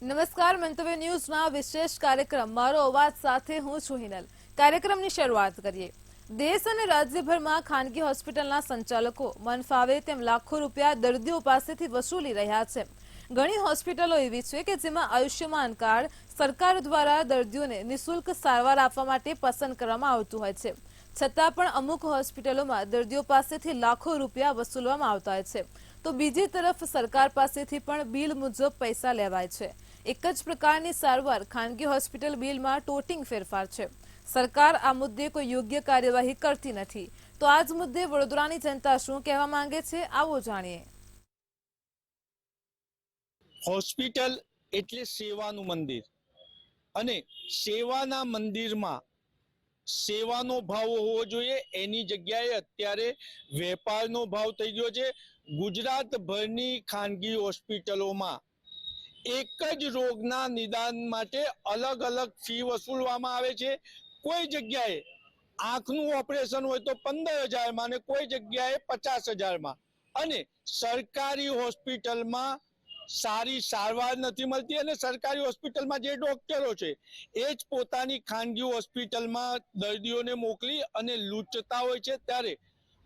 નમસ્કાર, મંતવ્ય ન્યૂઝના વિશેષ કાર્યક્રમ મારો અવાજ સાથે હું છું હિનલ. કાર્યક્રમની શરૂઆત કરીએ. દેશ અને રાજ્યભરમાં ખાનગી હોસ્પિટલના સંચાલકો મન ફાવે તેમ લાખો રૂપિયા દર્દીઓ પાસેથી વસૂલી રહ્યા છે. ઘણી હોસ્પિટલો એવી છે કે જેમાં આયુષ્યમાન કાર્ડ સરકાર દ્વારા દર્દીઓને નિઃશુલ્ક સારવાર આપવા માટે પસંદ કરવામાં આવતું હોય છે. છતાં પણ અમુક હોસ્પિટલોમાં દર્દીઓ પાસેથી લાખો રૂપિયા વસૂલવામાં આવતા હોય છે, તો બીજી તરફ સરકાર પાસેથી પણ બિલ મુજબ પૈસા લેવાય છે. એક જ પ્રકારની સારવાર ખાનગી હોસ્પિટલ બિલમાં ટોટિંગ ફેરફાર છે. સરકાર આ મુદ્દે કોઈ યોગ્ય કાર્યવાહી કરતી નથી. તો આ જ મુદ્દે વડોદરાની જનતા શું કહેવા માંગે છે, આવો જાણીએ. હોસ્પિટલ એટલે સેવાનું મંદિર, અને સેવાના મંદિરમાં સેવાનો ભાવ હોવો જોઈએ. એની જગ્યાએ અત્યારે વેપારનો ભાવ થઈ ગયો છે. ગુજરાતભરની ખાનગી હોસ્પિટલોમાં એક જ રોગના નિદાન માટે અલગ અલગ ફી વસૂલવામાં આવે છે. કોઈ જગ્યાએ આંખનું ઓપરેશન હોય તો 15,000માં અને કોઈ જગ્યાએ 50,000માં. અને સરકારી હોસ્પિટલમાં સારી સારવાર નથી મળતી, અને સરકારી હોસ્પિટલમાં જે ડોક્ટરો છે એ જ પોતાની ખાનગી હોસ્પિટલમાં દર્દીઓને મોકલી અને લૂંટતા હોય છે. ત્યારે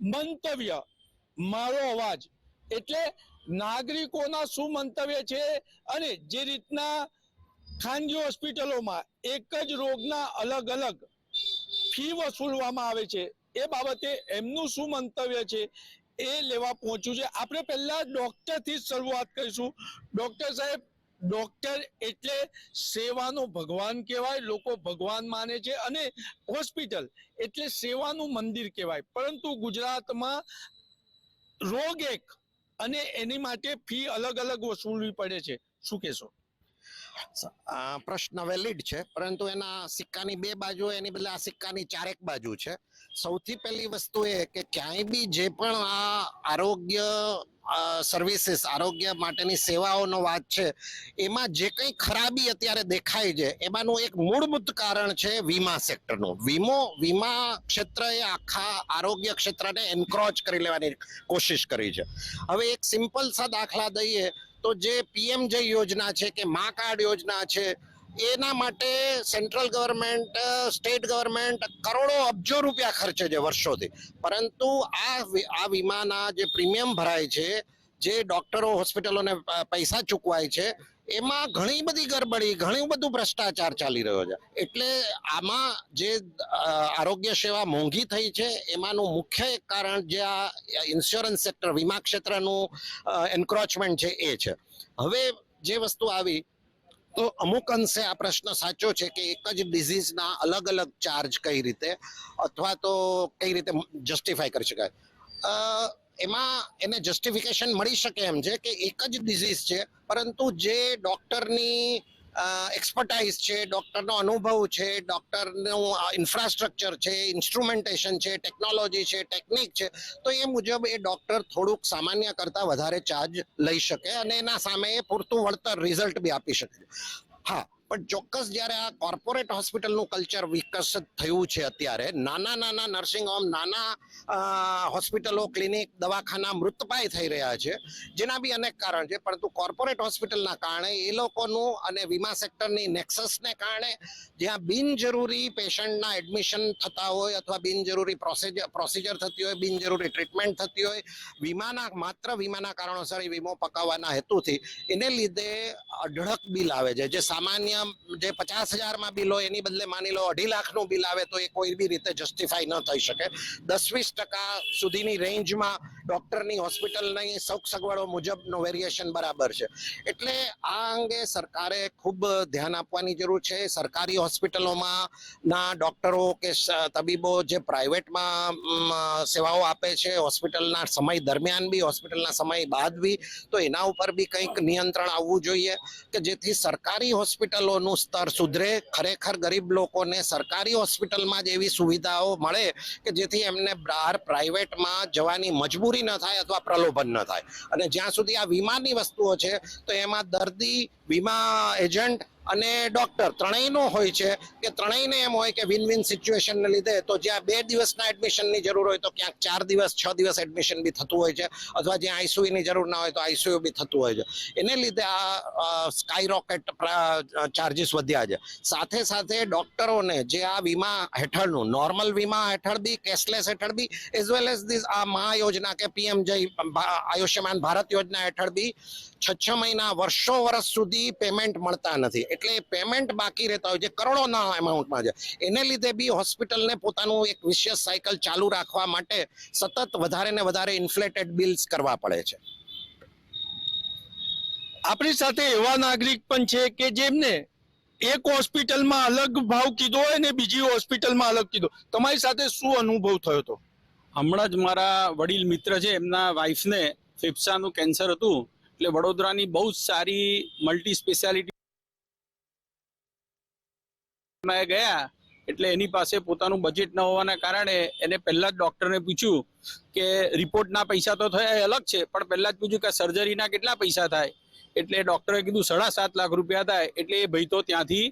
મંતવ્ય મારો અવાજ એટલે નાગરિકોના શું મંતવ્ય છે, અને જે રીતના ખાનગી હોસ્પિટલોમાં એક જ રોગના અલગ અલગ ફી વસૂલવામાં આવે છે, એ બાબતે એમનું શું મંતવ્ય છે એ લેવા પહોંચ્યું છે. આપણે પહેલા ડોક્ટરથી જ શરૂઆત કરીશું. ડોક્ટર સાહેબ, ડોક્ટર એટલે સેવાનો ભગવાન કહેવાય, લોકો ભગવાન માને છે, અને હોસ્પિટલ એટલે સેવાનું મંદિર કહેવાય. પરંતુ ગુજરાતમાં રોગ એક અને એની માટે ફી અલગ અલગ વસૂલવી પડે છે. શું કહેશો? પ્રશ્ન વેલિડ છે, પરંતુ એના સિક્કાની બે બાજુ, એની બદલે આ સિક્કાની ચારેક બાજુ છે. સૌથી પહેલી વસ્તુ એ કે ક્યાંય બી જે પણ આ આરોગ્ય સર્વિસીસ, આરોગ્ય માટેની સેવાઓનો વાત છે, એમાં જે કંઈ ખરાબી અત્યારે દેખાય છે એમાંનું એક મૂળભૂત કારણ છે વીમા સેક્ટરનું. વીમા ક્ષેત્રએ આખા આરોગ્ય ક્ષેત્રને એન્ક્રોચ કરી લેવાની કોશિશ કરી છે. હવે એક સિમ્પલ સા દાખલા દઈએ તો જે પીએમજે યોજના છે કે મા કાર્ડ યોજના છે, એના માટે સેન્ટ્રલ ગવર્મેન્ટ, સ્ટેટ ગવર્મેન્ટ કરોડો અબજો રૂપિયા ખર્ચે છે વર્ષોથી. પરંતુ આ વીમાના જે પ્રીમિયમ ભરાય છે, જે ડોક્ટરો હોસ્પિટલોને પૈસા ચૂકવાય છે, એમાં ઘણી બધી ગરબડી, ઘણું બધું ભ્રષ્ટાચાર ચાલી રહ્યો છે. એટલે આમાં જે આરોગ્ય સેવા મોંઘી થઈ છે એમાંનું મુખ્ય એક કારણ જે આ ઇન્સ્યોરન્સ સેક્ટર, વીમા ક્ષેત્રનું એન્ક્રોચમેન્ટ છે એ છે. હવે જે વસ્તુ આવી, તો અમુક અંશે આ પ્રશ્ન સાચો છે કે એક જ ડિઝીઝના અલગ અલગ ચાર્જ કઈ રીતે, અથવા તો કઈ રીતે જસ્ટિફાય કરી શકાય. એમાં એને જસ્ટિફિકેશન મળી શકે એમ છે કે એક જ ડિઝીઝ છે, પરંતુ જે ડોક્ટરની એક્સપર્ટાઇઝ છે, ડોક્ટરનો અનુભવ છે, ડોક્ટરનું ઇન્ફ્રાસ્ટ્રક્ચર છે, ઇન્સ્ટ્રુમેન્ટેશન છે, ટેકનોલોજી છે, ટેકનિક છે, તો એ મુજબ એ ડોક્ટર થોડુંક સામાન્ય કરતા વધારે ચાર્જ લઈ શકે અને એના સામે એ પૂરતું વળતર, રિઝલ્ટ બી આપી શકે. હા, પણ ચોક્કસ જ્યારે આ કોર્પોરેટ હોસ્પિટલનું કલ્ચર વિકસિત થયું છે, અત્યારે નાના નાના નર્સિંગ હોમ, નાના હોસ્પિટલો, ક્લિનિક, દવાખાના મૃતપાય થઈ રહ્યા છે, જેના બી અનેક કારણ છે. પરંતુ કોર્પોરેટ હોસ્પિટલના કારણે એ લોકોનું અને વીમા સેક્ટરની નેક્સસને કારણે જ્યાં બિનજરૂરી પેશન્ટના એડમિશન થતા હોય, અથવા બિનજરૂરી પ્રોસિજર થતી હોય, બિનજરૂરી ટ્રીટમેન્ટ થતી હોય, માત્ર વીમાના કારણોસર વીમો પકાવવાના હેતુથી એને લીધે અઢળક બિલ આવે છે. જે સામાન્ય જે 50,000માં બિલ હોય એની બદલે માની લો 2.5 લાખનું બિલ આવે, તો એ કોઈ બી રીતે જસ્ટિફાઈ ન થઈ શકે. 10-20% સુધીની રેન્જમાં ડોક્ટરની, હોસ્પિટલની સુખ સગવડો મુજબનો વેરિએશન બરાબર છે. એટલે આ અંગે સરકારે ખૂબ ધ્યાન આપવાની જરૂર છે. સરકારી હોસ્પિટલોમાં ના ડોક્ટરો કે તબીબો જે પ્રાઇવેટમાં સેવાઓ આપે છે, હોસ્પિટલના સમય દરમિયાન બી, હોસ્પિટલના સમય બાદ બી, તો એના ઉપર બી કંઈક નિયંત્રણ આવવું જોઈએ કે જેથી સરકારી હોસ્પિટલોનું સ્તર સુધરે. ખરેખર ગરીબ લોકોને સરકારી હોસ્પિટલમાં જ એવી સુવિધાઓ મળે કે જેથી એમને બહાર પ્રાઇવેટમાં જવાની મજબૂરી ન થાય અથવા પ્રલોભન ન થાય. અને જ્યાં સુધી આ વીમાની વસ્તુઓ છે, તો એમાં દર્દી, વીમા એજન્ટ અને ડોક્ટર ત્રણેયનો હોય છે કે ત્રણેયને એમ હોય કે વિન વિન સિચ્યુએશનને લીધે તો જ્યાં 2 દિવસના એડમિશનની જરૂર હોય તો ક્યાંક 4 દિવસ 6 દિવસ એડમિશન બી થતું હોય છે, અથવા જ્યાં આઈસીયુની જરૂર ના હોય તો આઈસીયુ બી થતું હોય છે. એને લીધે આ સ્કાય રોકેટ ચાર્જીસ વધ્યા છે. સાથે સાથે ડોક્ટરોને જે આ વીમા હેઠળનું નોર્મલ વીમા હેઠળ બી, કેશલેસ હેઠળ બી, એઝ વેલ એઝ ધીસ આ મહા યોજના કે પીએમ જય આયુષ્યમાન ભારત યોજના હેઠળ બી 6 મહિના વર્ષ સુધી પેમેન્ટ મળતા નથી. એટલે પેમેન્ટ બાકી રહેતા હોય જે કરોડોના એમાઉન્ટમાં છે. એને લીધે બી હોસ્પિટલને પોતાનું એક વિશેષ સાયકલ ચાલુ રાખવા માટે સતત વધારે ને વધારે ઇન્ફ્લેટેડ બિલ્સ કરવા પડે છે. આપણી સાથે એવા નાગરિક પણ છે કે જેમને એક હોસ્પિટલમાં અલગ ભાવ કીધો હોય ને બીજી હોસ્પિટલમાં અલગ કીધો. તમારી સાથે શું અનુભવ થયો હતો? હમણાં જ મારા વડીલ મિત્ર છે, એમના વાઈફને ફેફસાનું કેન્સર હતું, એટલે વડોદરાની બહુ જ સારી મલ્ટી સ્પેશિયાલિટી ગયા. એટલે એની પાસે પોતાનું બજેટ ન હોવાના કારણે એને પહેલા જ ડોક્ટરને પૂછ્યું કે રિપોર્ટના પૈસા તો થયા એ અલગ છે, પણ પહેલા જ પૂછ્યું કે સર્જરીના કેટલા પૈસા થાય. એટલે ડોક્ટરે કીધું 7.5 લાખ રૂપિયા થાય. એટલે એ ભાઈ તો ત્યાંથી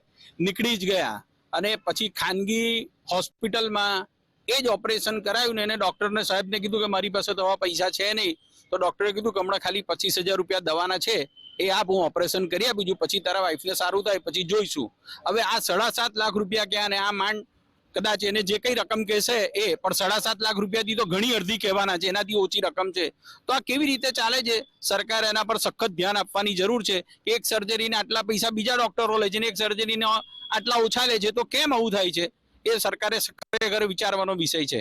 નીકળી જ ગયા. અને પછી ખાનગી હોસ્પિટલમાં એ જ ઓપરેશન કરાયું ને એને ડોક્ટરને સાહેબને કીધું કે મારી પાસે તો આવા પૈસા છે નહીં. તો ડોક્ટરે કીધું કે હમણાં ખાલી 25,000 રૂપિયા દવાના છે, એ આપ, હું ઓપરેશન કરી આપું, પછી તારા વાઈફને સારું થાય પછી જોઈશું. હવે આ 7.5 લાખ રૂપિયા ક્યાં, ને આ માંડ કદાચ એને જે કઈ રકમ કહેશે એ, પણ 7.5 લાખ રૂપિયાથી તો ઘણી અડધી કહેવાના છે, એનાથી ઓછી રકમ છે. તો આ કેવી રીતે ચાલે છે? સરકારે એના પર સખત ધ્યાન આપવાની જરૂર છે કે એક સર્જરીને આટલા પૈસા બીજા ડોક્ટરો લે છે ને એક સર્જરીને આટલા ઓછા લે છે, તો કેમ આવું થાય છે? એ સરકારે ખરેખર વિચારવાનો વિષય છે.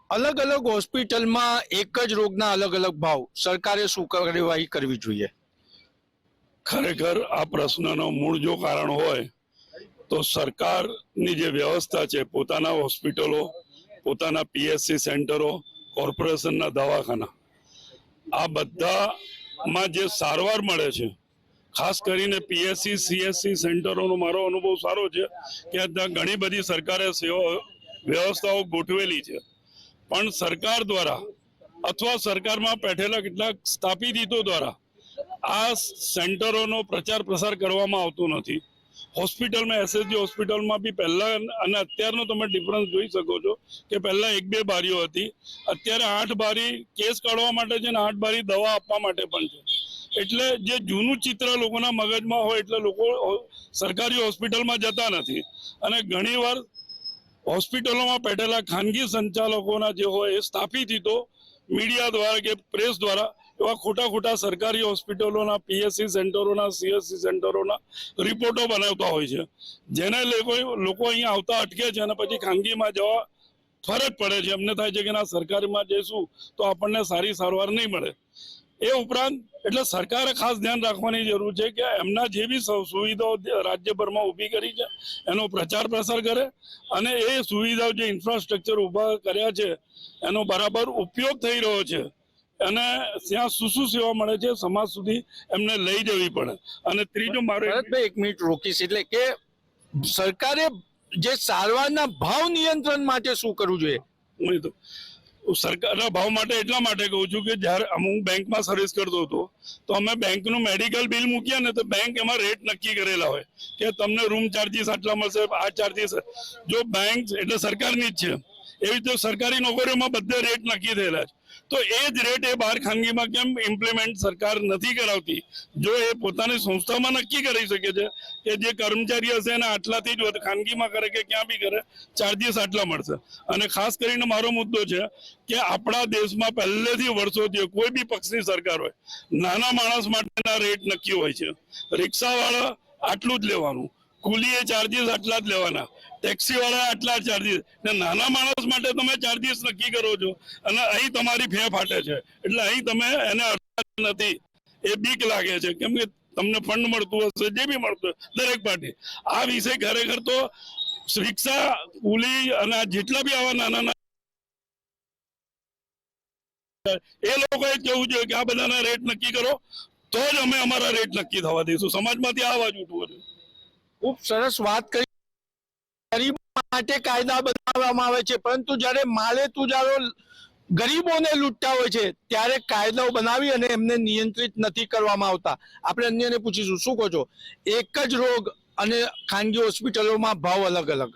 અલગ અલગ હોસ્પિટલમાં એક જ રોગના અલગ અલગ ભાવ, સરકારે શું કાર્યવાહી કરવી જોઈએ? ખરેખર આ પ્રશ્નનો મૂળ જો કારણ હોય તો સરકારની જે વ્યવસ્થા છે, પોતાના હોસ્પિટલો, પોતાના પીએચસી સેન્ટરો, કોર્પોરેશનના દવાખાના, આ બધામાં જે સારવાર મળે છે, ખાસ કરીને પીએચસી સીએચસી સેન્ટરોનો મારો અનુભવ સારો છે કે ત્યાં ઘણી બધી સરકારે વ્યવસ્થાઓ ગોઠવેલી છે, પણ સરકાર દ્વારા અથવા સરકારમાં બેઠેલા કેટલાક સ્થાપિત હિતો દ્વારા આ સેન્ટરોનો પ્રચાર પ્રસાર કરવામાં આવતો નથી. હોસ્પિટલમાં, એસએસજી હોસ્પિટલમાં બી પહેલા અને અત્યારનો તમે ડિફરન્સ જોઈ શકો છો કે પહેલા 1-2 બારીઓ હતી, અત્યારે 8 બારી કેસ કાઢવા માટે છે ને 8 બારી દવા આપવા માટે પણ છે. એટલે જે જૂનું ચિત્ર લોકોના મગજમાં હોય એટલે લોકો સરકારી હોસ્પિટલમાં જતા નથી. અને ઘણીવાર હોસ્પિટલોમાં બેઠેલા ખાનગી સંચાલકોના જે હોય એ સ્થાપિત હિતો મીડિયા દ્વારા કે પ્રેસ દ્વારા એવા ખોટા સરકારી હોસ્પિટલોના, પીએચસી સેન્ટરોના, સીએચસી સેન્ટરોના રિપોર્ટો બનાવતા હોય છે, જેને લોકો અહીંયા આવતા અટકે છે અને પછી ખાનગીમાં જવા ફરજ પડે છે. એમને થાય છે કે ના, સરકારીમાં જઈશું તો આપણને સારી સારવાર નહીં મળે. એ ઉપરાંત એટલે સરકારે ખાસ ધ્યાન રાખવાની જરૂર છે કે એમના જે બી સુવિધાઓ રાજ્યભરમાં ઊભી કરી છે એનો પ્રચાર પ્રસાર કરે, અને એ સુવિધાઓ જે ઇન્ફ્રાસ્ટ્રક્ચર ઊભા કર્યા છે એનો બરાબર ઉપયોગ થઈ રહ્યો છે, અને ત્યાં શું સેવા મળે છે સમાજ સુધી એમને લઈ જવી પડે. અને ત્રીજું મારું, ભરતભાઈ 1 મિનિટ રોકીશ, એટલે કે સરકારે જે સારવારના ભાવ નિયંત્રણ માટે શું કરવું જોઈએ? સરકારના ભાવ માટે એટલા માટે કહું છું કે જ્યારે હું બેંકમાં સર્વિસ કરતો હતો તો અમે બેંકનું મેડિકલ બિલ મૂકીએ ને તો બેંક એમાં રેટ નક્કી કરેલા હોય કે તમને રૂમ ચાર્જીસ આટલા મળશે, આ ચાર્જીસ. જો બેંક એટલે સરકારની જ છે, એવી રીતે સરકારી નોકરીઓમાં બધે રેટ નક્કી થયેલા છે. તો એ જ રેટ એ બહાર ખાનગીમાં કેમ ઇમ્પ્લિમેન્ટ સરકાર નથી કરાવતી? જો એ પોતાની સંસ્થામાં નક્કી કરી શકે છે કે જે કર્મચારી હશે એને આટલાથી જ ખાનગીમાં કરે કે ક્યાં બી કરે, ચાર્જીસ આટલા મળશે. અને ખાસ કરીને મારો મુદ્દો છે કે આપણા દેશમાં પહેલેથી વર્ષોથી કોઈ બી પક્ષની સરકાર હોય, નાના માણસ માટેના રેટ નક્કી હોય છે. રિક્ષાવાળા આટલું જ લેવાનું, કુલીએ ચાર્જીસ આટલા જ લેવાના, ટેક્સી વાળા આટલા ચાર્જીસ, ને નાના માણસ માટે તમે ચાર્જીસ નક્કી કરો છો અને અહીં તમારી ફે ફાટે છે. એટલે અહીં તમે એને અડતા નથી, એ બીક લાગે છે, કેમ કે તમને ફંડ મળતું હશે, જે બી મળતું દરેક પાર્ટી. આ વિષય ખરેખર તો રિક્ષા, કુલી અને જેટલા બી આવા નાના એ લોકોએ જ કહેવું જોઈએ કે આ બધાના રેટ નક્કી કરો, તો જ અમે અમારા રેટ નક્કી થવા દઈશું. સમાજમાંથી આ અવાજ ઉઠવો છે. ખૂબ સરસ વાત કરી. ગરીબ માટે કાયદા બનાવવામાં આવે છે, પરંતુ જ્યારે માલે તુજારો ગરીબોને લૂંટતા હોય છે ત્યારે કાયદાઓ બનાવી અને એમને નિયંત્રિત નથી કરવામાં આવતા. આપણે અન્યને પૂછીશું, શું કહો છો? એક જ રોગ અને ખાનગી હોસ્પિટલોમાં ભાવ અલગ અલગ.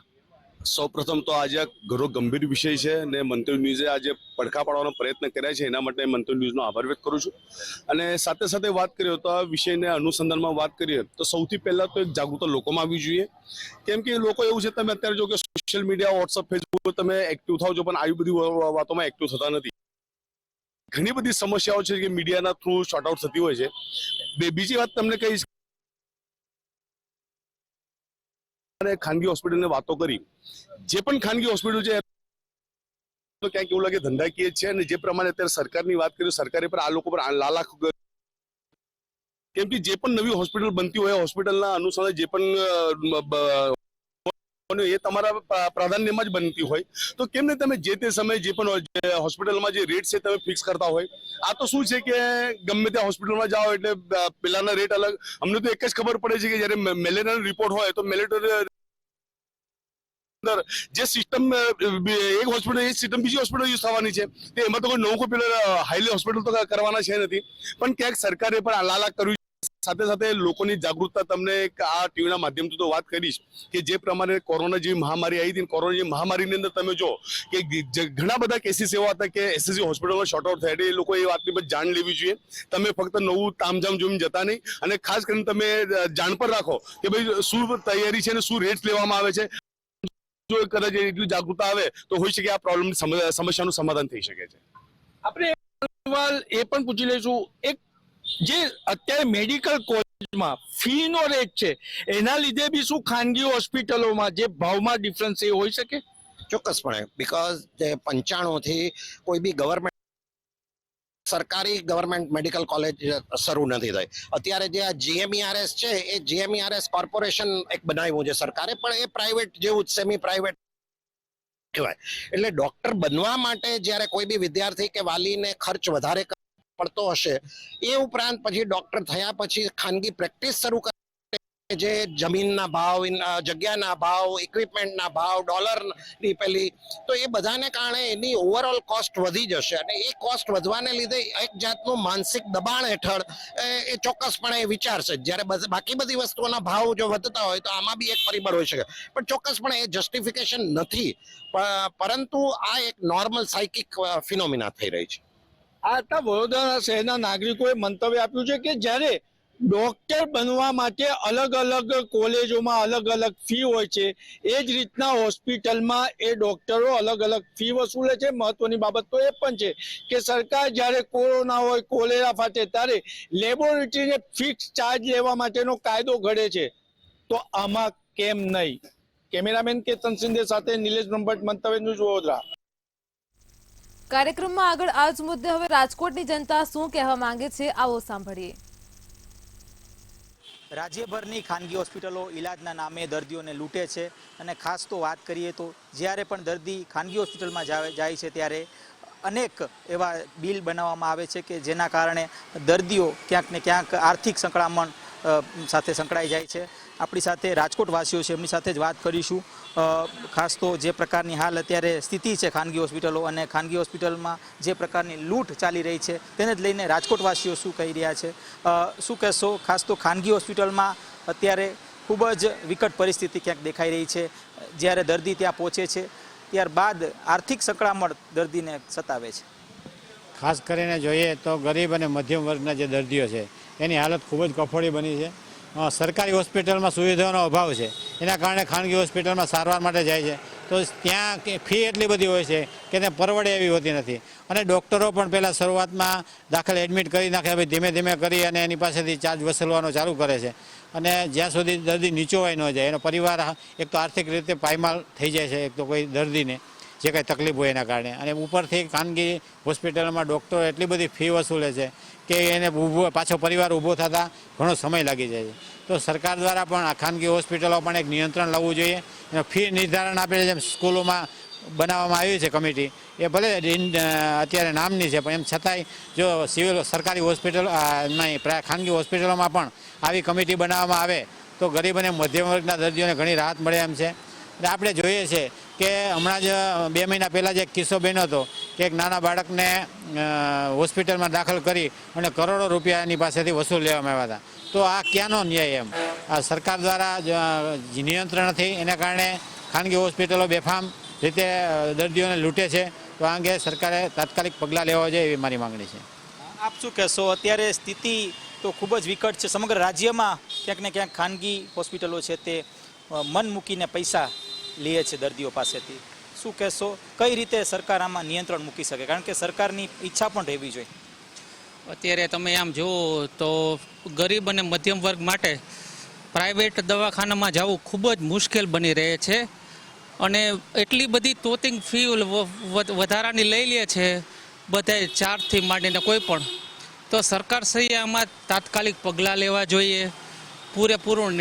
સૌપ્રથમ તો આજે આ ઘણો ગંભીર વિષય છે અને મંતવ્ય ન્યૂઝે આજે પડખા પાડવાનો પ્રયત્ન કર્યા છે, એના માટે મંતવ્ય ન્યૂઝનો આભાર વ્યક્ત કરું છું. અને સાથે સાથે વાત કરીએ તો આ વિષયને અનુસંધાનમાં વાત કરીએ તો સૌથી પહેલા તો એક જાગૃતતા લોકોમાં આવવી જોઈએ. કેમ કે લોકો એવું છે, તમે અત્યારે જો કે સોશિયલ મીડિયા, વોટ્સઅપ, ફેસબુક તમે એક્ટિવ થાવ છો, પણ આવી બધી વાતોમાં એક્ટિવ થતા નથી. ઘણી બધી સમસ્યાઓ છે કે મીડિયાના થ્રુ શોર્ટ આઉટ થતી હોય છે. બીજી વાત તમને કહીશ, અને ખાનગી હોસ્પિટલની વાતો કરી, જે પણ ખાનગી હોસ્પિટલ છે તો ક્યાંક એવું લાગે ધંધાકીય છે. અને જે પ્રમાણે અત્યારે સરકારની વાત કરી, સરકારે પર આ લોકો પર લાલાખ, કેમ કે જે પણ નવી હોસ્પિટલ બનતી હોય હોસ્પિટલના અનુસાર જે પણ એ તમારા પ્રાધાન્યમાં જ બનતી હોય, તો કેમ ને તમે જે તે સમયે જે પણ હોસ્પિટલમાં જે રેટ છે તમે ફિક્સ કરતા હોય. આ તો શું છે કે ગમે ત્યાં હોસ્પિટલમાં જાઓ એટલે પેલાના રેટ અલગ. અમને તો એક જ ખબર પડે છે કે જયારે મેલેરિયાનો રિપોર્ટ હોય તો મેલેરિયા જે સિસ્ટમ એક હોસ્પિટલ એ સિસ્ટમ બીજી હોસ્પિટલ યુઝ થવાની છે, તો એમાં તો કોઈ નવું કોઈ પેલા હાઈલી હોસ્પિટલ તો કરવાના છે નથી. પણ ક્યાંક સરકારે પણ આલાલા કર્યું. સાથે સાથે લોકોની જાગૃતતા તમને આ ટીવીના માધ્યમથી તો વાત કરીશ કે જે પ્રમાણે કોરોના જેવી મહામારી આવી હતી, કોરોના જેવી મહામારીની અંદર તમે જો કે ઘણા બધા કેસીસ એવા હતા કે એસએસસી હોસ્પિટલમાં શોર્ટ આઉટ થયા. એ લોકો એ વાતની પર જાણ લેવી જોઈએ. તમે ફક્ત નવું તામઝામ જોઈને જતા નહીં, અને ખાસ કરીને તમે જાણ પર રાખો કે ભાઈ શું તૈયારી છે અને શું રેટ લેવામાં આવે છે. જો કદાચ એટલી જાગૃતતા આવે તો હોઈ શકે આ પ્રોબ્લેમ સમસ્યાનું સમાધાન થઈ શકે છે. આપણે સવાલ એ પણ પૂછી લઈશું, એક જે અત્યારે મેડિકલ કોલેજમાં ફીનો રેટ છે એના લીધે બી શું ખાનગી હોસ્પિટલોમાં જે ભાવમાં ડિફરન્સ એ હોઈ શકે? ચોક્કસપણે, બીકોઝ જે 95 થી કોઈ બી સરકારી ગવર્મેન્ટ મેડિકલ કોલેજ શરૂ નથી થઈ. અત્યારે જે આ GMERS છે એ GMERS કોર્પોરેશન એક બનાવ્યું છે સરકારે, પણ એ પ્રાઇવેટ જેવું સેમી પ્રાઇવેટ કહેવાય. એટલે ડોક્ટર બનવા માટે જ્યારે કોઈ બી વિદ્યાર્થી કે વાલીને ખર્ચ વધારે પડતો હશે, એ ઉપરાંત પછી ડોક્ટર થયા પછી ખાનગી પ્રેક્ટિસ શરૂ કરે, જે જમીનના ભાવ, જગ્યાના ભાવ, ઇક્વિપમેન્ટના ભાવ, ડોલરની પેલી, તો એ બધાને કારણે એની ઓવરઓલ કોસ્ટ વધી જશે. અને એ કોસ્ટ વધવાને લીધે એક જાતનું માનસિક દબાણ હેઠળ એ ચોક્કસપણે એ વિચારશે. જ્યારે બાકી બધી વસ્તુઓના ભાવ જો વધતા હોય તો આમાં બી એક પરિબળ હોઈ શકે, પણ ચોક્કસપણે એ જસ્ટિફિકેશન નથી. પરંતુ આ એક નોર્મલ સાયકિક ફિનોમિના થઈ રહી છે. આટલા વડોદરા શહેરના નાગરિકોએ મંતવ્ય આપ્યું છે કે જ્યારે ડોક્ટર બનવા માટે અલગ અલગ કોલેજોમાં અલગ અલગ ફી હોય છે, એ જ રીતના હોસ્પિટલમાં એ ડોક્ટરો અલગ અલગ ફી વસૂલે છે. મહત્વની બાબત તો એ પણ છે કે સરકાર જ્યારે કોરોના હોય, કોલેરા ફાટે ત્યારે લેબોરેટરીને ફિક્સ ચાર્જ લેવા માટેનો કાયદો ઘડે છે, તો આમાં કેમ નહીં? કેમેરામેન કેતન સિંધે સાથે નિલેશ બ્રહ્મભટ્ટ, મંતવ્ય ન્યૂઝ, વડોદરા. કાર્યક્રમમાં આગળ આ જ મુદ્દે હવે રાજકોટની જનતા શું કહેવા માંગે છે, આવો સાંભળીએ. રાજ્યભરની ખાનગી હોસ્પિટલો ઇલાજના નામે દર્દીઓને લૂંટે છે. અને ખાસ તો વાત કરીએ તો જ્યારે પણ દર્દી ખાનગી હોસ્પિટલમાં જાય છે ત્યારે અનેક એવા બિલ બનાવવામાં આવે છે કે જેના કારણે દર્દીઓ ક્યાંક ને ક્યાંક આર્થિક સંકળામણ સાથે સંકળાઈ જાય છે. આપણી સાથે રાજકોટવાસીઓ છે, એમની સાથે જ વાત કરીશું. ખાસ તો જે પ્રકારની હાલ અત્યારે સ્થિતિ છે ખાનગી હોસ્પિટલો અને ખાનગી હોસ્પિટલમાં જે પ્રકારની લૂંટ ચાલી રહી છે તેને જ લઈને રાજકોટવાસીઓ શું કહી રહ્યા છે, શું કહેશો? ખાસ તો ખાનગી હોસ્પિટલમાં અત્યારે ખૂબ જ વિકટ પરિસ્થિતિ ક્યાંક દેખાઈ રહી છે. જ્યારે દર્દી ત્યાં પહોંચે છે ત્યારબાદ આર્થિક સંકળામણ દર્દીને સતાવે છે. ખાસ કરીને જોઈએ તો ગરીબ અને મધ્યમ વર્ગના જે દર્દીઓ છે એની હાલત ખૂબ જ કફોડી બની છે. સરકારી હોસ્પિટલમાં સુવિધાનો અભાવ છે, એના કારણે ખાનગી હોસ્પિટલમાં સારવાર માટે જાય છે તો ત્યાં ફી એટલી બધી હોય છે કે તે પરવડે એવી હોતી નથી. અને ડૉક્ટરો પણ પહેલાં શરૂઆતમાં દાખલ એડમિટ કરી નાખે, ભાઈ ધીમે ધીમે કરી અને એની પાસેથી ચાર્જ વસૂલવાનો ચાલુ કરે છે. અને જ્યાં સુધી દર્દી નીચોવાઈ ન જાય, એનો પરિવાર એક તો આર્થિક રીતે પાયમાલ થઈ જાય છે, એક તો કોઈ દર્દીને જે કાંઈ તકલીફ હોય એના કારણે. અને ઉપરથી ખાનગી હોસ્પિટલમાં ડૉક્ટરો એટલી બધી ફી વસૂલે છે કે એને પાછો પરિવાર ઊભો થતાં ઘણો સમય લાગી જાય છે. તો સરકાર દ્વારા પણ આ ખાનગી હોસ્પિટલો પણ એક નિયંત્રણ લાવવું જોઈએ. એનો ફી નિર્ધારણ આપે, જેમ સ્કૂલોમાં બનાવવામાં આવી છે કમિટી, એ ભલે અત્યારે નામની છે પણ એમ છતાંય જો સિવિલ સરકારી હોસ્પિટલ ખાનગી હોસ્પિટલોમાં પણ આવી કમિટી બનાવવામાં આવે તો ગરીબ અને મધ્યમ વર્ગના દર્દીઓને ઘણી રાહત મળે એમ છે. અને આપણે જોઈએ છે કે હમણાં જ 2 મહિના પહેલાં જ એક કિસ્સો બન્યો હતો કે એક નાના બાળકને હોસ્પિટલમાં દાખલ કરી અને કરોડો રૂપિયા એની પાસેથી વસૂલ લેવામાં આવ્યા હતા. તો આ ક્યાંનો ન્યાય એમ? આ સરકાર દ્વારા નિયંત્રણ નથી, એના કારણે ખાનગી હોસ્પિટલો બેફામ રીતે દર્દીઓને લૂંટે છે. તો આ અંગે સરકારે તાત્કાલિક પગલાં લેવા જોઈએ એવી મારી માંગણી છે. આપ શું કહેશો? અત્યારે સ્થિતિ તો ખૂબ જ વિકટ છે. સમગ્ર રાજ્યમાં ક્યાંક ને ક્યાંક ખાનગી હોસ્પિટલો છે તે મન મૂકીને પૈસા લે છે દર્દીઓ પાસેથી. શું કહેશો? કઈ રીતે સરકાર આમાં નિયંત્રણ મૂકી શકે? કારણ કે સરકારની ઈચ્છા પણ રહેવી જોઈએ. અત્યારે તમે આમ જુઓ તો ગરીબ અને મધ્યમ વર્ગ માટે પ્રાઇવેટ દવાખાનામાં જવું ખૂબ જ મુશ્કેલ બની રહે છે અને એટલી બધી તોતિંગ ફી વધારાની લઈ લે છે બધાય, ચાર્જથી માંડીને કોઈ પણ. તો સરકારશ્રીએ આમાં તાત્કાલિક પગલાં લેવા જોઈએ, પૂરેપૂરું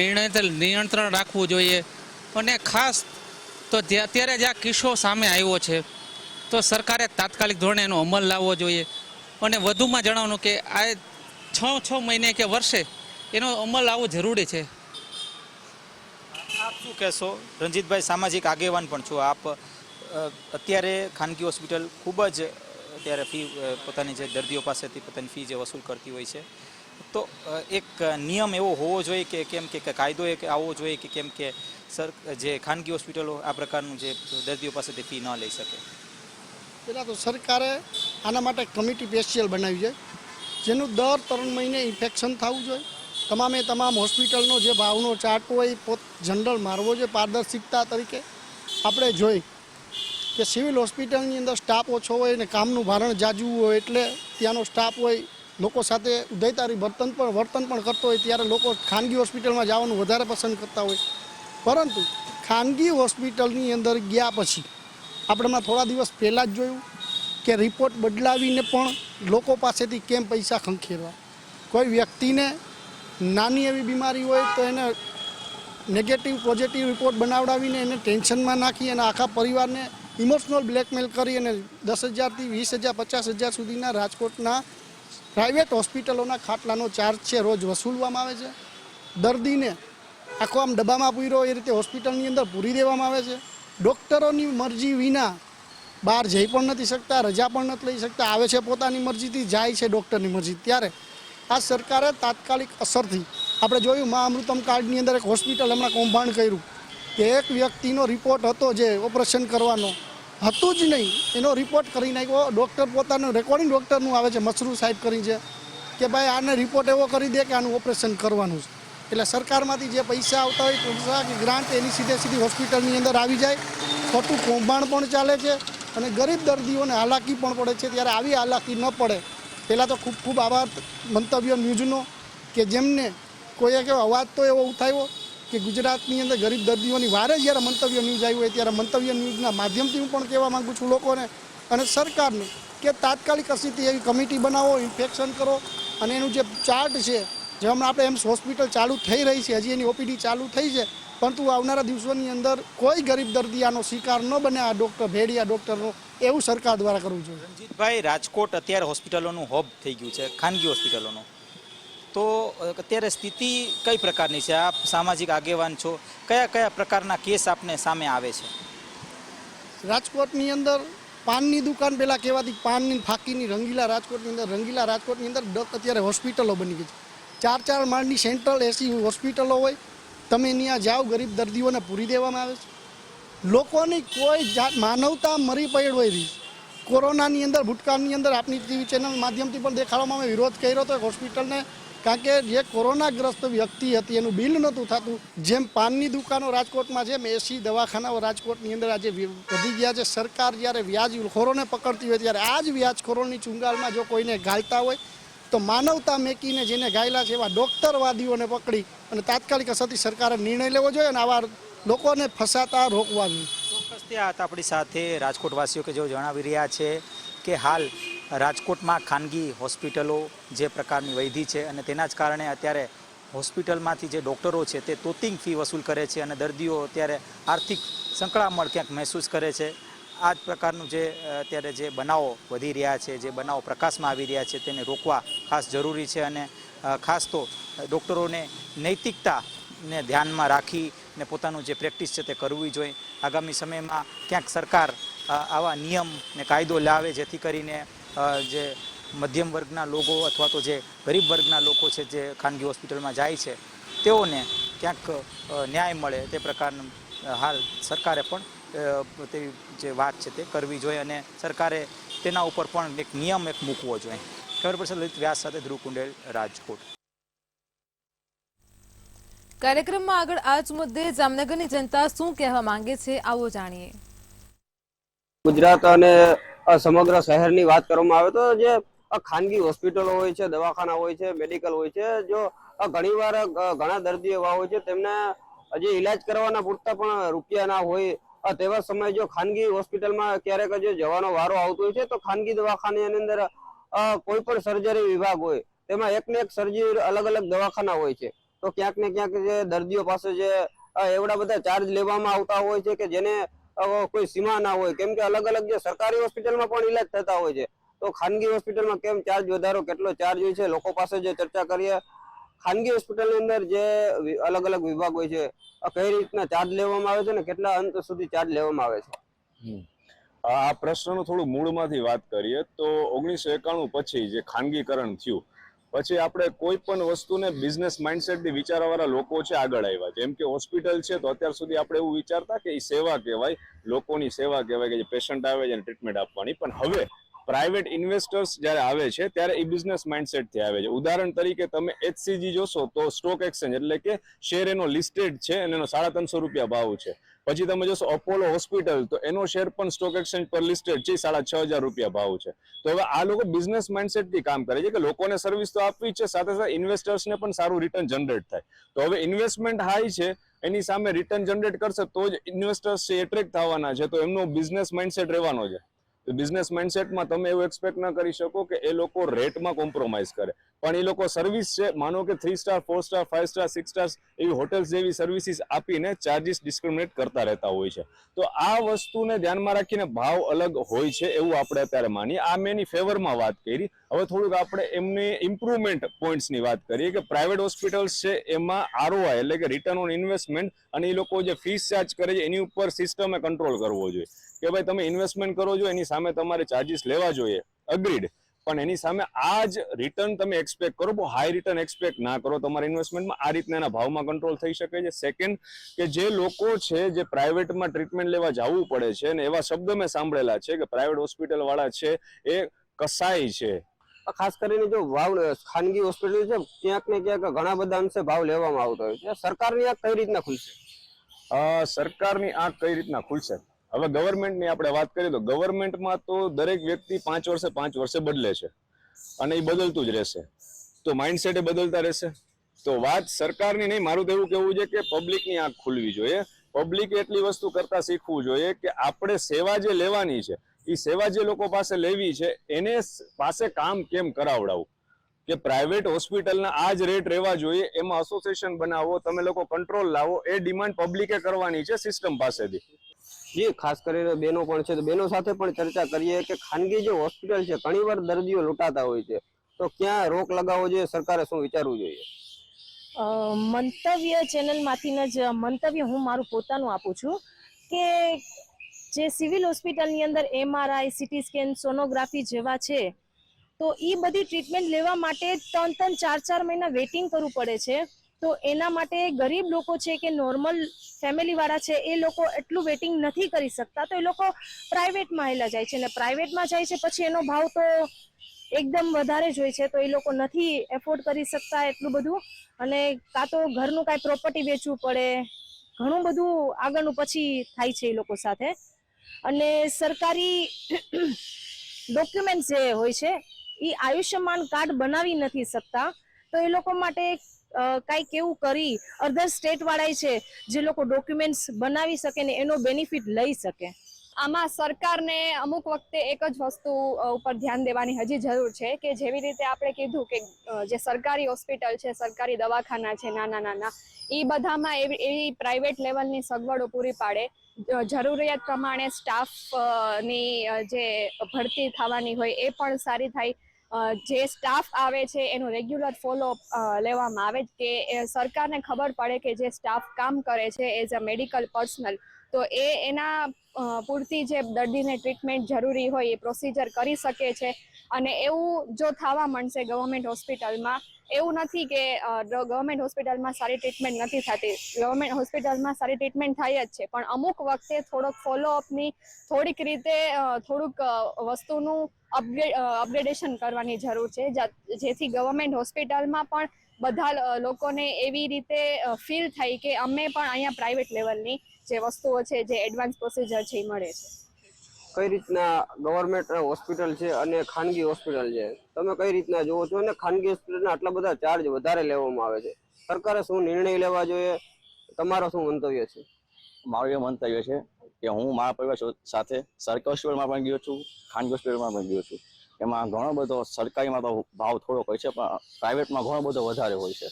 નિયંત્રણ રાખવું જોઈએ. અને ખાસ તો અત્યારે જ આ કિસ્સો સામે આવ્યો છે તો સરકારે તાત્કાલિક ધોરણે એનો અમલ લાવવો જોઈએ. અને વધુમાં જણાવવાનું કે આ 6 મહિને કે વર્ષે એનો અમલ આવવો જરૂરી છે. આપ શું કહેશો? રણજીતભાઈ, સામાજિક આગેવાન પણ છો આપ. અત્યારે ખાનગી હોસ્પિટલ ખૂબ જ અત્યારે ફી પોતાની જે દર્દીઓ પાસેથી પોતાની ફી જે વસૂલ કરતી હોય છે, તો એક નિયમ એવો હોવો જોઈએ કે કેમ કે કાયદો એક આવવો જોઈએ કે કેમ કે જે ખાનગી હોસ્પિટલો આ પ્રકારનું જે દર્દીઓ પાસેથી ફી ન લઈ શકે? પહેલાં તો સરકારે આના માટે કમિટી સ્પેશિયલ બનાવી છે, જેનું દર 3 મહિને ઇન્ફેક્શન થવું જોઈએ. તમામ હોસ્પિટલનો જે ભાવનો ચાર્ટ હોય જનરલ મારવો જોઈએ પારદર્શિકતા તરીકે. આપણે જોઈ કે સિવિલ હોસ્પિટલની અંદર સ્ટાફ ઓછો હોય ને કામનું ભારણ જાજવું હોય એટલે ત્યાંનો સ્ટાફ હોય લોકો સાથે ઉદયતારી વર્તન પણ કરતો હોય, ત્યારે લોકો ખાનગી હોસ્પિટલમાં જવાનું વધારે પસંદ કરતા હોય. પરંતુ ખાનગી હોસ્પિટલની અંદર ગયા પછી આપણે થોડા દિવસ પહેલાં જ જોયું કે રિપોર્ટ બદલાવીને પણ લોકો પાસેથી કેમ પૈસા ખંખેરવા. કોઈ વ્યક્તિને નાની એવી બીમારી હોય તો એને નેગેટિવ પોઝિટિવ રિપોર્ટ બનાવડાવીને એને ટેન્શનમાં નાખી અને આખા પરિવારને ઇમોશનલ બ્લેકમેલ કરી અને 10,000થી 20,000 50,000 સુધીના રાજકોટના પ્રાઇવેટ હોસ્પિટલોના ખાટલાનો ચાર્જ છે રોજ વસૂલવામાં આવે છે. દર્દીને આખો આમ ડબ્બામાં પૂર્યો એ રીતે હોસ્પિટલની અંદર પૂરી દેવામાં આવે છે. ડૉક્ટરોની મરજી વિના બહાર જઈ પણ નથી શકતા, રજા પણ નથી લઈ શકતા, આવે છે પોતાની મરજીથી, જાય છે ડૉક્ટરની મરજી. ત્યારે આ સરકારે તાત્કાલિક અસરથી આપણે જોયું મા અમૃતમ કાર્ડની અંદર એક હોસ્પિટલ હમણાં કૌભાંડ કર્યું કે એક વ્યક્તિનો રિપોર્ટ હતો જે ઓપરેશન કરવાનો હતું જ નહીં, એનો રિપોર્ટ કરી નાખ્યો. ડૉક્ટર પોતાનું રેકોર્ડિંગ ડૉક્ટરનું આવે છે મસરૂ સાહેબ કરી છે કે ભાઈ આને રિપોર્ટ એવો કરી દે કે આનું ઓપરેશન કરવાનું છે. એટલે સરકારમાંથી જે પૈસા આવતા હોય પૈસા કે ગ્રાન્ટ એની સીધી હોસ્પિટલની અંદર આવી જાય. ખોટું કૌભાંડ પણ ચાલે છે અને ગરીબ દર્દીઓને હાલાકી પણ પડે છે. ત્યારે આવી હાલાકી ન પડે પહેલાં તો ખૂબ આભાર મંતવ્ય ન્યૂઝનો કે જેમને કોઈએ કેવો અવાજ તો એવો ઉઠાવ્યો કે ગુજરાતની અંદર ગરીબ દર્દીઓની વારે જ્યારે મંતવ્ય ન્યૂઝ આવ્યું હોય ત્યારે મંતવ્ય ન્યૂઝના માધ્યમથી હું પણ કહેવા માગું છું લોકોને અને સરકારને કે તાત્કાલિક અસરથી એવી કમિટી બનાવો, ઇન્ફેક્શન કરો અને એનું જે ચાર્ટ છે જે હમણાં આપણે એમ્સ હોસ્પિટલ ચાલુ થઈ રહી છે, હજી એની ઓપીડી ચાલુ થઈ છે, પરંતુ આવનારા દિવસોની અંદર કોઈ ગરીબ દર્દી આનો શિકાર ન બને આ ડૉક્ટર ભેડિયા ડૉક્ટરનો, એવું સરકાર દ્વારા કરવું જોઈએ. રણજીતભાઈ, રાજકોટ અત્યારે હોસ્પિટલોનું હબ થઈ ગયું છે ખાનગી હોસ્પિટલોનું, તો અત્યારે સ્થિતિ કઈ પ્રકારની છે? આપ સામાજિક આગેવાન છો, કયા પ્રકારના કેસ આપને સામે આવે છે? રાજકોટની અંદર પાનની દુકાન પહેલાં કહેવાતી પાનની ફાકીની રંગીલા રાજકોટની અંદર અત્યારે હોસ્પિટલો બની ગઈ છે. 4 માળની સેન્ટ્રલ એસી હોસ્પિટલો હોય, તમે ત્યાં જાઓ ગરીબ દર્દીઓને પૂરી દેવામાં આવે છે. લોકોની કોઈ જાત માનવતા મરી પડી હોય રહી. કોરોનાની અંદર ભૂતકાળની અંદર આપની ટીવી ચેનલ માધ્યમથી પણ દેખાડવામાં અમે વિરોધ કર્યો હતો હોસ્પિટલને, કારણ કે જે કોરોનાગ્રસ્ત વ્યક્તિ હતી એનું બિલ નહોતું થતું. જેમ પાનની દુકાનો રાજકોટમાં છે, એસી દવાખાનાઓ રાજકોટની અંદર આજે વધી ગયા છે. સરકાર જ્યારે વ્યાજખોરોને પકડતી હોય ત્યારે આ જ વ્યાજખોરોની ચુંગાલમાં જો કોઈને ઘાલતા હોય તો માનવતા મેકીને જેને ઘાયલા છે એવા ડૉક્ટરવાદીઓને પકડી અને તાત્કાલિક અસરથી સરકારે નિર્ણય લેવો જોઈએ અને આવા લોકોને ફસાતા રોકવા જોઈએ. ચોક્કસ ત્યાં હતા આપણી સાથે રાજકોટવાસીઓ કે જેઓ જણાવી રહ્યા છે કે હાલ રાજકોટમાં ખાનગી હોસ્પિટલો જે પ્રકારની વૈધી છે અને તેના જ કારણે અત્યારે હોસ્પિટલમાંથી જે ડૉક્ટરો છે તે તોતિંગ ફી વસૂલ કરે છે અને દર્દીઓ અત્યારે આર્થિક સંકળામણ ક્યાંક મહેસૂસ કરે છે. આ જ પ્રકારનું જે અત્યારે જે બનાવો વધી રહ્યા છે, જે બનાવો પ્રકાશમાં આવી રહ્યા છે, તેને રોકવા ખાસ જરૂરી છે અને ખાસ તો ડૉક્ટરોને નૈતિકતાને ધ્યાનમાં રાખીને પોતાનું જે પ્રેક્ટિસ છે તે કરવી જોઈએ. આગામી સમયમાં ક્યાંક સરકાર આવા નિયમ ને કાયદો લાવે જેથી કરીને જે મધ્યમ વર્ગના લોકો અથવા તો જે ગરીબ વર્ગના લોકો છે જે ખાનગી હોસ્પિટલમાં જાય છે તેઓને ક્યાંક ન્યાય મળે તે પ્રકારનું હાલ સરકારે પણ તેવી જે વાત છે તે કરવી જોઈએ અને સરકારે તેના ઉપર પણ એક નિયમ મૂકવો જોઈએ. ખબર પડશે લલિત વ્યાસ સાથે ધ્રુવ કુંડેલ, રાજકોટ. કાર્યક્રમમાં આગળ આ જ મુદ્દે જામનગરની જનતા શું કહેવા માંગે છે આવો જાણીએ. ગુજરાત અને સમગ્ર શહેરની વાત કરવામાં આવે તો જે ખાનગી હોસ્પિટલો હોય છે, દવાખાના હોય છે, મેડિકલ હોય છે, જો ઘણીવાર ઘણા દર્દીઓ એવા હોય છે તેમને જે ઈલાજ કરવાના પૂરતા પણ રૂપિયા ના હોય તેવા સમયે જો ખાનગી હોસ્પિટલમાં ક્યારેક જો જવાનો વારો આવતો હોય છે તો ખાનગી દવાખાનાની અંદર કોઈ પણ સર્જરી વિભાગ હોય તેમાં એક ને એક સર્જરી અલગ અલગ દવાખાના હોય છે. તો ક્યાંક ને ક્યાંક જે દર્દીઓ પાસે જે એવડા બધા ચાર્જ લેવામાં આવતા હોય છે કે જેને કોઈ સીમા ના હોય, કેમ કે અલગ અલગ જે સરકારી હોસ્પિટલમાં પણ ઈલાજ થતા હોય છે તો ખાનગી હોસ્પિટલમાં કેમ ચાર્જ વધારો, કેટલો ચાર્જ હોય છે, લોકો પાસે જે ચર્ચા કરીએ ખાનગી હોસ્પિટલની અંદર જે અલગ અલગ વિભાગ હોય છે કઈ રીતના ચાર્જ લેવામાં આવે છે ને કેટલા અંત સુધી ચાર્જ લેવામાં આવે છે. આ પ્રશ્નનું થોડું મૂળમાંથી વાત કરીએ તો 1991 પછી જે ખાનગીકરણ થયું પછી આપણે કોઈ પણ વસ્તુને બિઝનેસ માઇન્ડસેટથી વિચારવાવાળા લોકો છે આગળ આવ્યા. જેમ કે હોસ્પિટલ છે તો અત્યાર સુધી આપણે એવું વિચારતા કે એ સેવા કહેવાય, લોકોની સેવા કહેવાય કે જે પેશન્ટ આવે છે એને ટ્રીટમેન્ટ આપવાની. પણ હવે પ્રાઇવેટ ઇન્વેસ્ટર્સ જ્યારે આવે છે ત્યારે એ બિઝનેસ માઇન્ડસેટથી આવે છે. ઉદાહરણ તરીકે તમે HCG જોશો તો સ્ટોક એક્સચેન્જ એટલે કે શેર એનો લિસ્ટેડ છે અને એનો 350 રૂપિયા ભાવ છે. પછી તમે જોશો અપોલો હોસ્પિટલ તો એનો શેર પણ સ્ટોક એક્સચેન્જ પર લિસ્ટેડ છે, 6,500 રૂપિયા ભાવ છે. તો હવે આ લોકો બિઝનેસ માઇન્ડસેટથી કામ કરે છે કે લોકોને સર્વિસ તો આપવી છે, સાથે સાથે ઇન્વેસ્ટર્સને પણ સારું રિટર્ન જનરેટ થાય. તો હવે ઇન્વેસ્ટમેન્ટ હાઈ છે એની સામે રિટર્ન જનરેટ કરશે તો જ ઇન્વેસ્ટર્સ છે એટ્રેક્ટ થવાના છે, તો એમનો બિઝનેસ માઇન્ડસેટ રહેવાનો છે. તો બિઝનેસ માઇન્ડસેટમાં તમે એવું એક્સપેક્ટ ન કરી શકો કે એ લોકો રેટમાં કોમ્પ્રોમાઇઝ કરે, પણ એ લોકો સર્વિસ છે માનો કે 3 સ્ટાર 4 સ્ટાર 5 સ્ટાર 6 સ્ટાર એવી હોટેલ્સ જેવી સર્વિસીસ આપીને ચાર્જિસ ડિસ્ક્રિમિનેટ કરતા રહેતા હોય છે. તો આ વસ્તુને ધ્યાનમાં રાખીને ભાવ અલગ હોય છે એવું આપણે અત્યારે માનીએ. આ મેં એની ફેવરમાં વાત કરી. હવે થોડુંક આપણે એમની ઇમ્પ્રુવમેન્ટ પોઈન્ટ્સની વાત કરીએ કે પ્રાઇવેટ હોસ્પિટલ્સ છે એમાં ROI એટલે કે રિટર્ન ઓન ઇન્વેસ્ટમેન્ટ અને એ લોકો જે ફીસ ચાર્જ કરે છે એની ઉપર સિસ્ટમે કંટ્રોલ કરવો જોઈએ કે ભાઈ તમે ઇન્વેસ્ટમેન્ટ કરો છો એની સામે તમારે ચાર્જિસ લેવા જોઈએ, અગ્રીડ, પણ એની સામે આ જ રિટર્ન તમે એક્સપેક્ટ કરો, બહુ હાઈ રિટર્ન એક્સપેક્ટ ના કરો તમારા ઇન્વેસ્ટમેન્ટમાં. આ રીતના એના ભાવમાં કંટ્રોલ થઈ શકે છે. સેકન્ડ કે જે લોકો છે જે પ્રાઇવેટમાં ટ્રીટમેન્ટ લેવા જવું પડે છે અને એવા શબ્દ મેં સાંભળેલા છે કે પ્રાઇવેટ હોસ્પિટલ વાળા છે એ કસાઈ છે. ખાસ કરીને જો ભાવ ખાનગી હોસ્પિટલ છે ક્યાંક ને ક્યાંક ઘણા બધા અંશે ભાવ લેવામાં આવતો હોય છે. સરકારની આંખ કઈ રીતના ખુલશે? સરકારની આંખ કઈ રીતના ખુલશે? હવે ગવર્મેન્ટની આપણે વાત કરીએ તો ગવર્મેન્ટમાં તો દરેક વ્યક્તિ 5 વર્ષે બદલે છે અને એ બદલતું જ રહેશે, તો માઇન્ડસેટ એ બદલતા રહેશે. તો વાત સરકારની નહીં, મારું તો એવું કહેવું છે કે પબ્લિકની આંખ ખુલવી જોઈએ. પબ્લિકે એટલી વસ્તુ કરતા શીખવું જોઈએ કે આપણે સેવા જે લેવાની છે એ સેવા જે લોકો પાસે લેવી છે એને પાસે કામ કેમ કરાવડાવવું, કે પ્રાઇવેટ હોસ્પિટલના આ જ રેટ રહેવા જોઈએ, એમાં એસોસિએશન બનાવો, તમે લોકો કંટ્રોલ લાવો, એ ડિમાન્ડ પબ્લિકે કરવાની છે સિસ્ટમ પાસેથી. જી, ખાસ કરીને બહેનો પણ છે તો બહેનો સાથે પણ ચર્ચા કરીએ કે ખાનગી જે હોસ્પિટલ છે ઘણીવાર દર્દીઓ લૂંટાતા હોય છે તો ક્યાં રોક લગાવવો જોઈએ, સરકારે શું વિચારવું જોઈએ? મંતવ્ય ચેનલમાંથી જ મંતવ્ય હું મારું પોતાનું આપું છું કે જે સિવિલ હોસ્પિટલની અંદર MRI, CT સ્કેન, સોનોગ્રાફી જેવા છે તો એ બધી ટ્રીટમેન્ટ લેવા માટે 3-3, 4-4 મહિના વેઇટિંગ કરવું પડે છે. તો એના માટે ગરીબ લોકો છે કે નોર્મલ ફેમિલીવાળા છે એ લોકો એટલું વેઇટિંગ નથી કરી શકતા, તો એ લોકો પ્રાઇવેટમાં આવેલા જાય છે અને પ્રાઇવેટમાં જાય છે પછી એનો ભાવ તો એકદમ વધારે જ હોય છે, તો એ લોકો નથી એફોર્ડ કરી શકતા એટલું બધું, અને કાં તો ઘરનું કાંઈ પ્રોપર્ટી વેચવું પડે, ઘણું બધું આગળનું પછી થાય છે એ લોકો સાથે. અને સરકારી ડોક્યુમેન્ટ જે હોય છે એ આયુષ્યમાન કાર્ડ બનાવી નથી શકતા, તો એ લોકો માટે કાંઈક એવું કરી અધર સ્ટેટ વાળા છે જે લોકો ડોક્યુમેન્ટ્સ બનાવી શકે ને એનો બેનિફિટ લઈ શકે. આમાં સરકારને અમુક વખતે એક જ વસ્તુ ઉપર ધ્યાન દેવાની હજી જરૂર છે કે જેવી રીતે આપણે કીધું કે જે સરકારી હોસ્પિટલ છે, સરકારી દવાખાના છે નાના એ બધામાં એવી પ્રાઇવેટ લેવલની સગવડો પૂરી પાડે, જરૂરિયાત પ્રમાણે સ્ટાફની જે ભરતી થવાની હોય એ પણ સારી થાય, જે સ્ટાફ આવે છે એનું રેગ્યુલર ફોલોઅપ લેવામાં આવે કે સરકારને ખબર પડે કે જે સ્ટાફ કામ કરે છે એઝ અ મેડિકલ પર્સનલ તો એના પૂરતી જે દર્દીને ટ્રીટમેન્ટ જરૂરી હોય એ પ્રોસિજર કરી શકે છે. અને એવું જો થવા માંડશે ગવર્મેન્ટ હોસ્પિટલમાં, એવું નથી કે ગવર્મેન્ટ હોસ્પિટલમાં સારી ટ્રીટમેન્ટ નથી થતી, ગવર્મેન્ટ હોસ્પિટલમાં સારી ટ્રીટમેન્ટ થાય જ છે, પણ અમુક વખતે થોડોક ફોલોઅપની થોડીક રીતે થોડુંક વસ્તુનું અપગ્રેડેશન કરવાની જરૂર છે, જેથી ગવર્મેન્ટ હોસ્પિટલમાં પણ બધા લોકોને એવી રીતે ફીલ થાય કે અમે પણ અહીંયા પ્રાઇવેટ લેવલની જે વસ્તુઓ છે, જે એડવાન્સ પ્રોસિજર છે, એ મળે છે. કઈ રીતના ગવર્મેન્ટ હોસ્પિટલ છે અને ખાનગી હોસ્પિટલ છે, તમે કઈ રીતના જોવો છો? અને ખાનગી હોસ્પિટલના આટલા બધા ચાર્જ વધારે લેવામાં આવે છે, સરકારે શું નિર્ણય લેવા જોઈએ? તમારો શું મંતવ્ય છે? મારું એ મંતવ્ય છે કે હું મારા પરિવાર સાથે સરકારી હોસ્પિટલમાં પણ ગયો છું, ખાનગી હોસ્પિટલમાં પણ ગયો છું. એમાં ઘણો બધો સરકારીમાં તો ભાવ થોડોક હોય છે, પણ પ્રાઇવેટમાં ઘણો બધો વધારે હોય છે.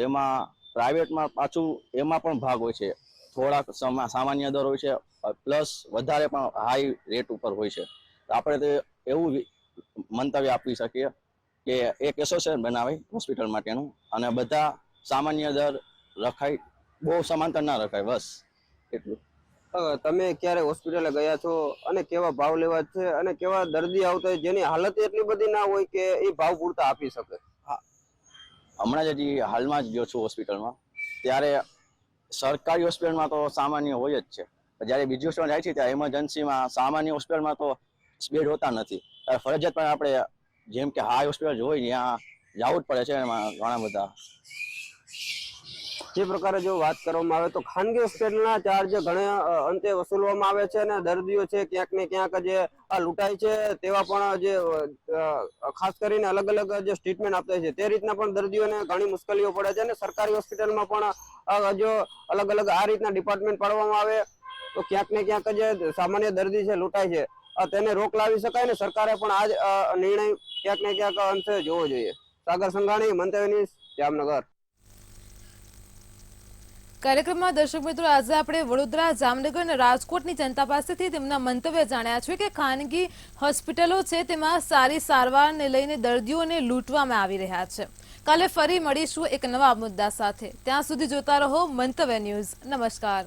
એમાં પ્રાઇવેટમાં પાછું એમાં પણ ભાગ હોય છે, થોડાક સામાન્ય દર હોય છે, પ્લસ વધારે પણ હાઈ રેટ ઉપર હોય છે. આપણે તો એવું મંતવ્ય આપી શકીએ કે એક એસોસિએશન બનાવાય હોસ્પિટલ માટેનું, અને બધા સામાન્ય દર રખાય, બહુ સમાંતર ના રખાય, બસ એટલું. તમે ક્યારે હોસ્પિટલે ગયા છો અને કેવા ભાવ લેવા છે અને કેવા દર્દી આવતા હોય જેની હાલત એટલી બધી ના હોય કે એ ભાવ પૂરતા આપી શકે? હમણાં જ હજી હાલમાં જ ગયો છું હોસ્પિટલમાં, ત્યારે સરકારી હોસ્પિટલમાં તો સામાન્ય હોય જ છે. જ્યારે બીજી હોસ્પિટલ જાય છે ત્યારે ઇમરજન્સીમાં સામાન્ય હોસ્પિટલમાં તો બેડ હોતા નથી, ત્યારે ફરજિયાત પણ આપણે જેમ કે હાઈ હોસ્પિટલ હોય ત્યાં જવું જ પડે છે. એમાં ઘણા બધા જે પ્રકારે જો વાત કરવામાં આવે તો ખાનગી હોસ્પિટલના ચાર્જ ઘણા અંતે વસૂલવામાં આવે છે અને દર્દીઓ છે ક્યાંક ને ક્યાંક જે લૂંટાય છે તેવા પણ જે ખાસ કરીને અલગ અલગ જે ટ્રીટમેન્ટ આપતા છે તે રીતના પણ દર્દીઓને ઘણી મુશ્કેલીઓ પડે છે. અને સરકારી હોસ્પિટલમાં પણ જો અલગ અલગ આ રીતના ડિપાર્ટમેન્ટ પાડવામાં આવે તો ક્યાંક ને ક્યાંક જે સામાન્ય દર્દી છે લૂંટાય છે તેને રોક લાવી શકાય, ને સરકારે પણ આ જ નિર્ણય ક્યાંક ને ક્યાંક અંશે જોવો જોઈએ. સાગર સંઘાણી, મંતવ્ય ન્યૂઝ, જામનગર. કાર્યક્રમમાં દર્શક મિત્રો આજે આપણે વડોદરા, જામનગર અને રાજકોટની જનતા પાસેથી તેમના મંતવ્ય જાણ્યા છે કે ખાનગી હોસ્પિટલો છે તેમાં સારી સારવારને લઈને દર્દીઓને લૂંટવામાં આવી રહ્યા છે. કાલે ફરી મળીશું એક નવા મુદ્દા સાથે. ત્યાં સુધી જોતા રહો મંતવ્ય ન્યૂઝ. નમસ્કાર.